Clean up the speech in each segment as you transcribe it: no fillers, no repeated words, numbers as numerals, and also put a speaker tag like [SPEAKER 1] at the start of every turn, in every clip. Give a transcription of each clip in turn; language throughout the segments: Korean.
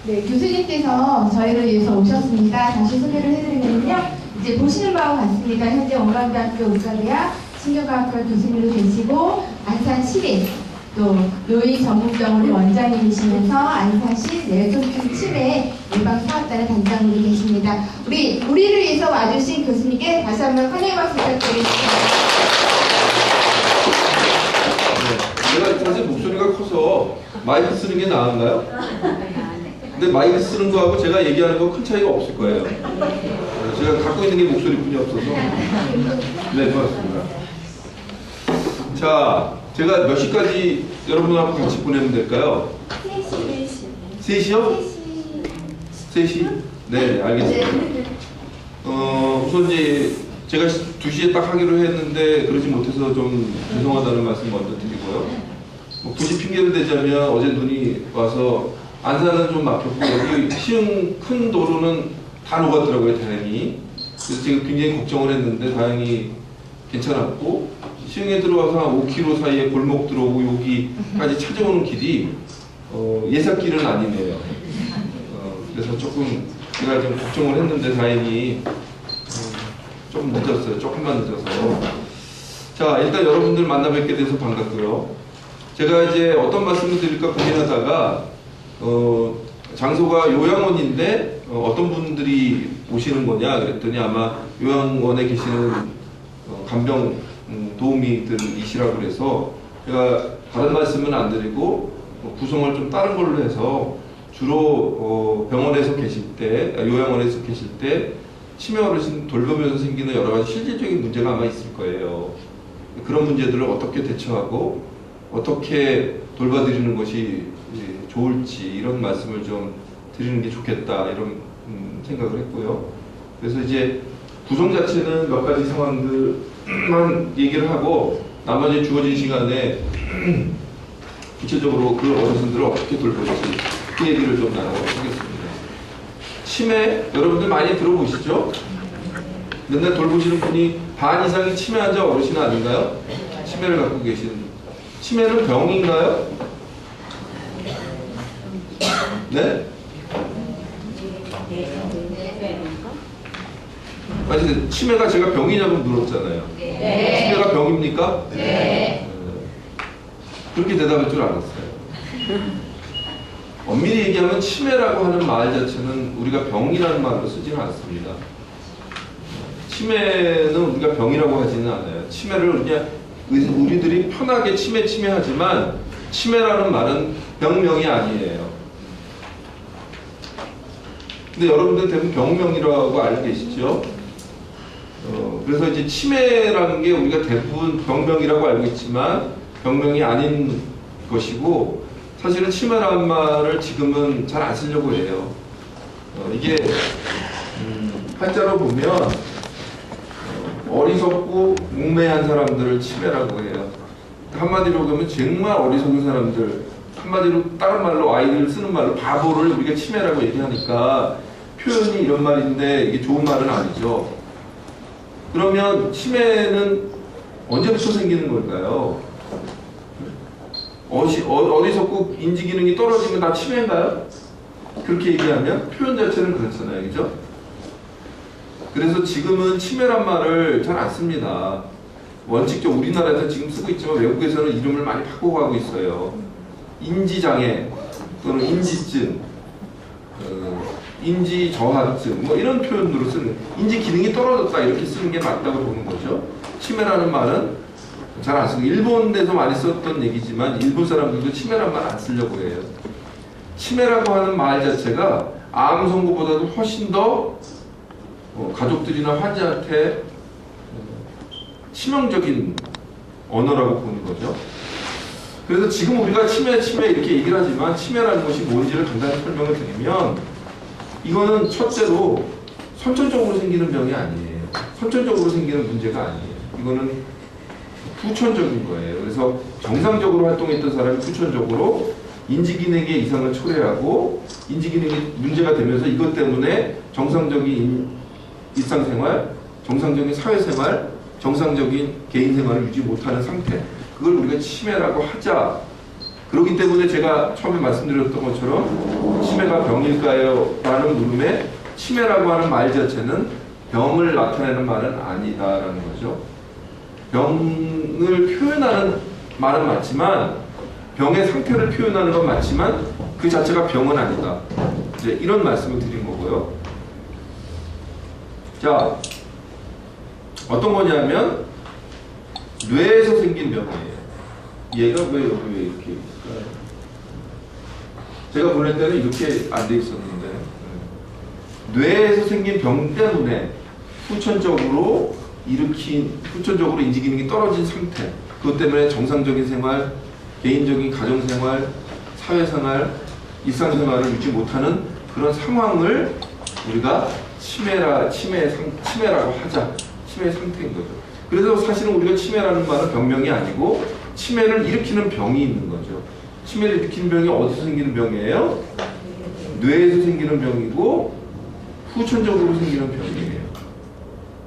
[SPEAKER 1] 네, 교수님께서 저희를 위해서 오셨습니다. 다시 소개를 해드리면요. 이제 보시는 바와 같습니다. 현재 원광대학교 의과대학 신경과학과 교수님으로 계시고 안산시립 또 노인 전문병원의 원장님이시면서 안산시 뇌졸중 치매 예방사업단의 단장으로 계십니다. 우리를 위해서 와주신 교수님께 다시 한번 환영의 박수 부탁드리겠습니다.
[SPEAKER 2] 제가 사실 목소리가 커서 마이크 쓰는 게 나은가요? 근데 마이크 쓰는 거하고 제가 얘기하는 거 큰 차이가 없을 거예요. 제가 갖고 있는 게 목소리뿐이 없어서. 네, 고맙습니다. 자, 제가 몇 시까지 여러분하고 같이 보내면 될까요? 3시요? 3시? 네, 알겠습니다. 우선 이제 제가 2시에 딱 하기로 했는데 그러지 못해서 좀 죄송하다는 말씀 먼저 드리고요. 굳이 핑계를 대자면 어제 눈이 와서 안산은 좀 막혔고 여기 시흥 큰 도로는 다 녹았더라고요, 다행히. 그래서 제가 굉장히 걱정을 했는데 다행히 괜찮았고 시흥에 들어와서 한 5km 사이에 골목 들어오고 여기까지 찾아오는 길이 예사길은 아니네요. 그래서 조금 제가 좀 걱정을 했는데 다행히 조금 늦었어요. 조금만 늦어서. 자, 일단 여러분들 만나 뵙게 돼서 반갑고요. 제가 이제 어떤 말씀을 드릴까 고민하다가 장소가 요양원인데 어떤 분들이 오시는 거냐 그랬더니 아마 요양원에 계시는 간병 도우미들이시라고 그래서 제가 다른 말씀은 안 드리고 구성을 좀 다른 걸로 해서 주로 병원에서 계실 때, 요양원에서 계실 때 치매 어르신 돌보면서 생기는 여러 가지 실질적인 문제가 아마 있을 거예요. 그런 문제들을 어떻게 대처하고 어떻게 돌봐드리는 것이 좋을지 이런 말씀을 좀 드리는 게 좋겠다 이런 생각을 했고요. 그래서 이제 구성 자체는 몇 가지 상황들만 얘기를 하고 나머지 주어진 시간에 구체적으로 그 어르신들을 어떻게 돌볼지 그 얘기를 좀 나눠보도록 하겠습니다. 치매 여러분들 많이 들어보시죠? 맨날 돌보시는 분이 반 이상이 치매 환자 어르신 아닌가요? 치매를 갖고 계시는 분. 치매는 병인가요? 네? 아니, 치매가 제가 병이냐고 물었잖아요.
[SPEAKER 1] 네.
[SPEAKER 2] 치매가 병입니까?
[SPEAKER 1] 네.
[SPEAKER 2] 그렇게 대답할 줄 알았어요. 엄밀히 얘기하면 치매라고 하는 말 자체는 우리가 병이라는 말로 쓰지는 않습니다. 치매는 우리가 병이라고 하지는 않아요. 치매를 그냥 우리들이 편하게 치매 하지만 치매라는 말은 병명이 아니에요. 근데 여러분들 대부분 병명이라고 알고 계시죠? 그래서 이제 치매라는 게 우리가 대부분 병명이라고 알고 있지만 병명이 아닌 것이고 사실은 치매라는 말을 지금은 잘 안 쓰려고 해요. 이게 한자로 보면 어리석고 웅매한 사람들을 치매라고 해요. 한마디로 보면 정말 어리석은 사람들, 한마디로 다른 말로 아이들 쓰는 말로 바보를 우리가 치매라고 얘기하니까 표현이 이런 말인데 이게 좋은 말은 아니죠. 그러면 치매는 언제부터 생기는 걸까요? 어리석고 인지 기능이 떨어지면 다 치매인가요? 그렇게 얘기하면 표현 자체는 그렇잖아요, 그죠? 그래서 지금은 치매란 말을 잘 안 씁니다. 원칙적으로 우리나라에서 지금 쓰고 있지만 외국에서는 이름을 많이 바꿔가고 있어요. 인지장애 또는 인지증, 인지저하증 뭐 이런 표현으로 쓰는, 인지 기능이 떨어졌다 이렇게 쓰는 게 맞다고 보는 거죠. 치매라는 말은 잘 안 쓰고, 일본에서 많이 썼던 얘기지만 일본 사람들도 치매란 말 안 쓰려고 해요. 치매라고 하는 말 자체가 암 선고보다도 훨씬 더 가족들이나 환자한테 치명적인 언어라고 보는 거죠. 그래서 지금 우리가 치매 이렇게 얘기를 하지만 치매라는 것이 뭔지를 간단히 설명을 드리면 이거는 첫째로 선천적으로 생기는 병이 아니에요. 선천적으로 생기는 문제가 아니에요. 이거는 후천적인 거예요. 그래서 정상적으로 활동했던 사람이 후천적으로 인지기능의 이상을 초래하고 인지기능이 문제가 되면서 이것 때문에 정상적인 일상생활, 정상적인 사회생활, 정상적인 개인생활을 유지 못하는 상태, 그걸 우리가 치매라고 하자 그렇기 때문에 제가 처음에 말씀드렸던 것처럼 치매가 병일까요? 라는 물음에 치매라고 하는 말 자체는 병을 나타내는 말은 아니다라는 거죠. 병을 표현하는 말은 맞지만 병의 상태를 표현하는 건 맞지만 그 자체가 병은 아니다. 이제 이런 말씀을 드린 거고요. 자, 어떤 거냐면 뇌에서 생긴 병이에요. 얘가 왜 여기 왜 이렇게 있을까요? 제가 보낼 때는 이렇게 안 돼 있었는데 뇌에서 생긴 병 때문에 후천적으로 인지 기능이 떨어진 상태, 그것 때문에 정상적인 생활, 개인적인 가정생활, 사회생활, 일상생활을 유지 못하는 그런 상황을 우리가 치매라고 하자. 치매의 상태인 거죠. 그래서 사실은 우리가 치매라는 말은 병명이 아니고 치매를 일으키는 병이 있는 거죠. 치매를 일으키는 병이 어디서 생기는 병이에요? 뇌에서 생기는 병이고 후천적으로 생기는 병이에요.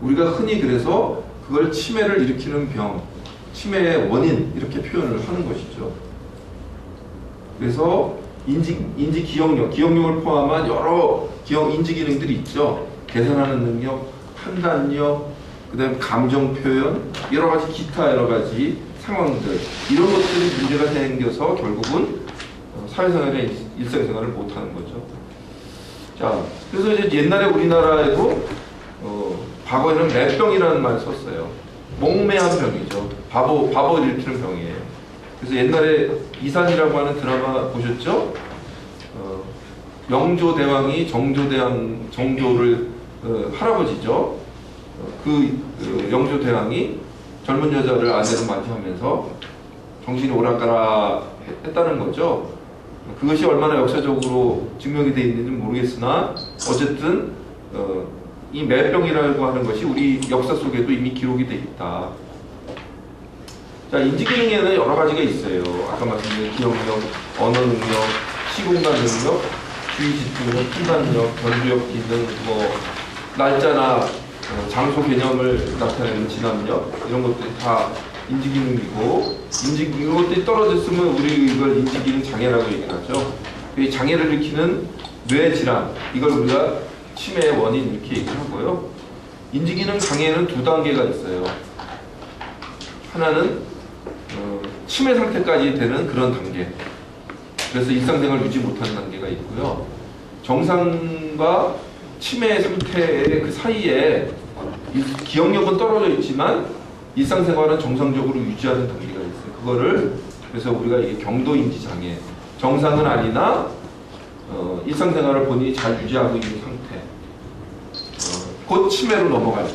[SPEAKER 2] 우리가 흔히 그래서 그걸 치매를 일으키는 병, 치매의 원인 이렇게 표현을 하는 것이죠. 그래서 인지 기억력을 포함한 여러 인지 기능들이 있죠. 계산하는 능력, 판단력, 그다음에 감정 표현, 여러 가지 기타 여러 가지 상황들, 이런 것들이 문제가 생겨서 결국은 사회생활에 일상생활을 못하는 거죠. 자, 그래서 이제 옛날에 우리나라에도 과거에는 매병이라는 말을 썼어요. 몽매한 병이죠. 바보 일으키는 병이에요. 그래서 옛날에 이산이라고 하는 드라마 보셨죠? 영조대왕이 정조를 할아버지죠. 영조대왕이 젊은 여자를 아내로 맞이하면서 정신이 오락가락 했다는 거죠. 그것이 얼마나 역사적으로 증명이 되어 있는지 모르겠으나 어쨌든 이 매병이라고 하는 것이 우리 역사 속에도 이미 기록이 되어 있다. 자, 인지기능에는 여러 가지가 있어요. 아까 말씀드린 기억력, 언어 능력, 시공간 능력, 주의 집중력, 판단력, 변주력 기능, 날짜나 장소 개념을 나타내는 진압력, 이런 것들이 다 인지기능이고, 이것들이 떨어졌으면 우리 이걸 인지기능 장애라고 얘기하죠. 이 장애를 일으키는 뇌 질환, 이걸 우리가 치매의 원인 이렇게 얘기를 하고요. 인지기능 장애는 두 단계가 있어요. 하나는 치매 상태까지 되는 그런 단계. 그래서 일상생활 유지 못하는 단계가 있고요. 정상과 치매 상태의 그 사이에 기억력은 떨어져 있지만 일상생활은 정상적으로 유지하는 단계가 있어요. 그거를 그래서 우리가 이게 경도인지 장애, 정상은 아니나 일상생활을 본인이 잘 유지하고 있는 상태, 곧 치매로 넘어가요.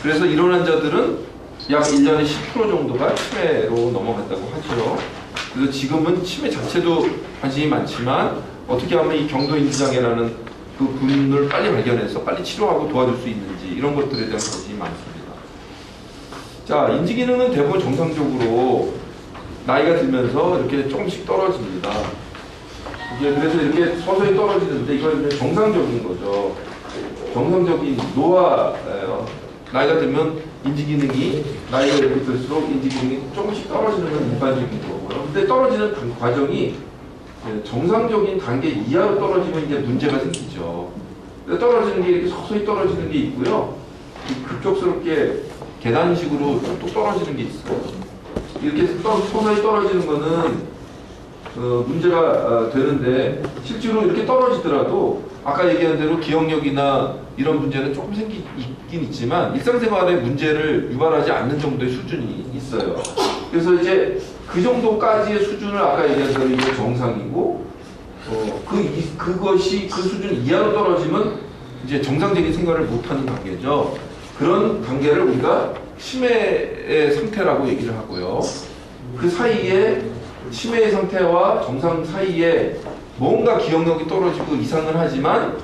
[SPEAKER 2] 그래서 이런 환자들은 약 1년에 10% 정도가 치매로 넘어간다고 하죠. 그래서 지금은 치매 자체도 관심이 많지만 어떻게 하면 이 경도인지장애라는 그 분을 빨리 발견해서 빨리 치료하고 도와줄 수 있는지 이런 것들에 대한 관심이 많습니다. 자, 인지기능은 대부분 정상적으로 나이가 들면서 이렇게 조금씩 떨어집니다. 이게 그래서 이렇게 서서히 떨어지는데 이건 정상적인 거죠. 정상적인 나이가 들면 인지기능이 나이가 이렇게 들수록 인지기능이 조금씩 떨어지는 건 일반적인 거고요. 근데 떨어지는 과정이 정상적인 단계 이하로 떨어지면 이제 문제가 생기죠. 떨어지는 게 이렇게 서서히 떨어지는 게 있고요. 급격스럽게 계단식으로 뚝뚝 떨어지는 게 있어요. 이렇게 서서히 떨어지는 거는 문제가 되는데 실제로 이렇게 떨어지더라도 아까 얘기한 대로 기억력이나 이런 문제는 조금 있긴 있지만 일상생활에 문제를 유발하지 않는 정도의 수준이 있어요. 그래서 이제 그 정도까지의 수준을 아까 얘기한 대로 이게 정상이고 그것이 그 수준 이하로 떨어지면 이제 정상적인 생활을 못하는 단계죠. 그런 단계를 우리가 치매의 상태라고 얘기를 하고요. 그 사이에 치매의 상태와 정상 사이에 뭔가 기억력이 떨어지고 이상은 하지만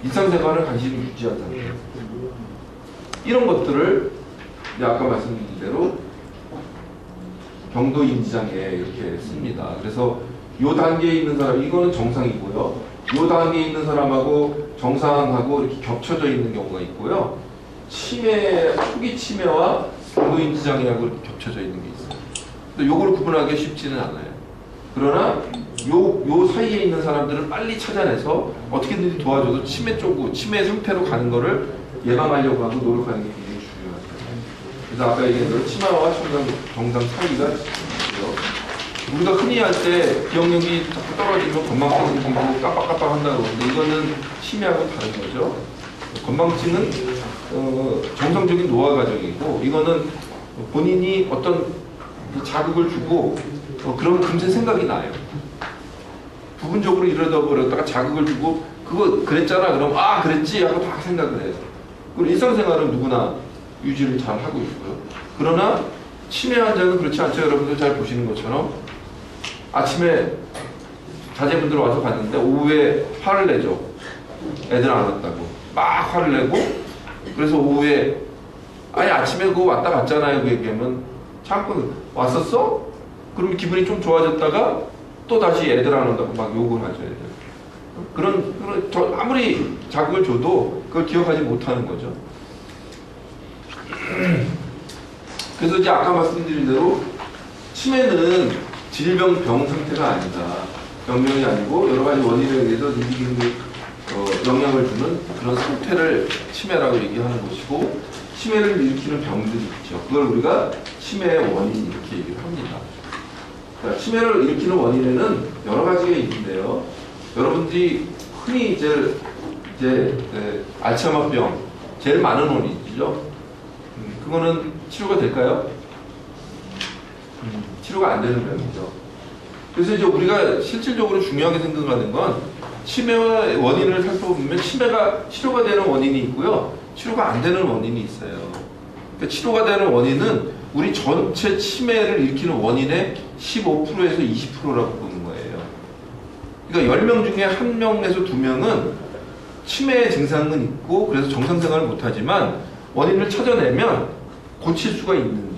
[SPEAKER 2] 일상생활을 간신히 유지한 상태. 이런 것들을 아까 말씀드린 대로 경도인지장애 이렇게 씁니다. 그래서 이 단계에 있는 사람, 이거는 정상이고요. 이 단계에 있는 사람하고 정상하고 이렇게 겹쳐져 있는 경우가 있고요. 초기 치매와 경도인지장애하고 이렇게 겹쳐져 있는 게 있어요. 근데 요걸 구분하기 쉽지는 않아요. 그러나 요 사이에 있는 사람들을 빨리 찾아내서 어떻게든지 도와줘도 치매 상태로 가는 거를 예방하려고 하고 노력하는 게 굉장히 중요하다. 그래서 아까 얘기한 대로 치매와 정상 사이가 있고요. 우리가 흔히 할 때 기억력이 자꾸 떨어지면 건망증이 생기고 깜빡깜빡 한다고 하는데 이거는 치매하고 다른 거죠. 건망증은 정상적인 노화 과정이고 이거는 본인이 어떤 자극을 주고 그러면 금세 생각이 나요. 부분적으로 이러다 버렸다가 자극을 주고 그거 그랬잖아 그럼 아 그랬지 하고 다 생각을 해요. 그리고 일상생활은 누구나 유지를 잘 하고 있고요. 그러나 치매 환자는 그렇지 않죠. 여러분들 잘 보시는 것처럼 아침에 자제분들 와서 봤는데 오후에 화를 내죠. 애들 안 왔다고 막 화를 내고 그래서 오후에 아니 아침에 그거 왔다 갔잖아요. 그 얘기하면 잠깐 왔었어? 그러면 기분이 좀 좋아졌다가 또 다시 애들 안 온다고 막 욕을 하죠. 애들. 그런 아무리 자극을 줘도 그걸 기억하지 못하는 거죠. 그래서 이제 아까 말씀드린 대로 치매는 질병 병 상태가 아니다. 병명이 아니고 여러 가지 원인에 의해서 인지기능에 영향을 주는 그런 상태를 치매라고 얘기하는 것이고 치매를 일으키는 병들이 있죠. 그걸 우리가 치매의 원인 이렇게 얘기를 합니다. 자, 치매를 일으키는 원인에는 여러 가지가 있는데요. 여러분들이 흔히 이제 알츠하이머병 제일 많은 원인이죠. 그거는 치료가 될까요? 치료가 안 되는 병이죠. 그래서 이제 우리가 실질적으로 중요하게 생각하는 건 치매의 원인을 살펴보면 치매가 치료가 되는 원인이 있고요. 치료가 안 되는 원인이 있어요. 그러니까 치료가 되는 원인은 우리 전체 치매를 일으키는 원인의 15%에서 20%라고 보는 거예요. 그러니까 10명 중에 1명에서 2명은 치매의 증상은 있고 그래서 정상생활을 못하지만 원인을 찾아내면 고칠 수가 있는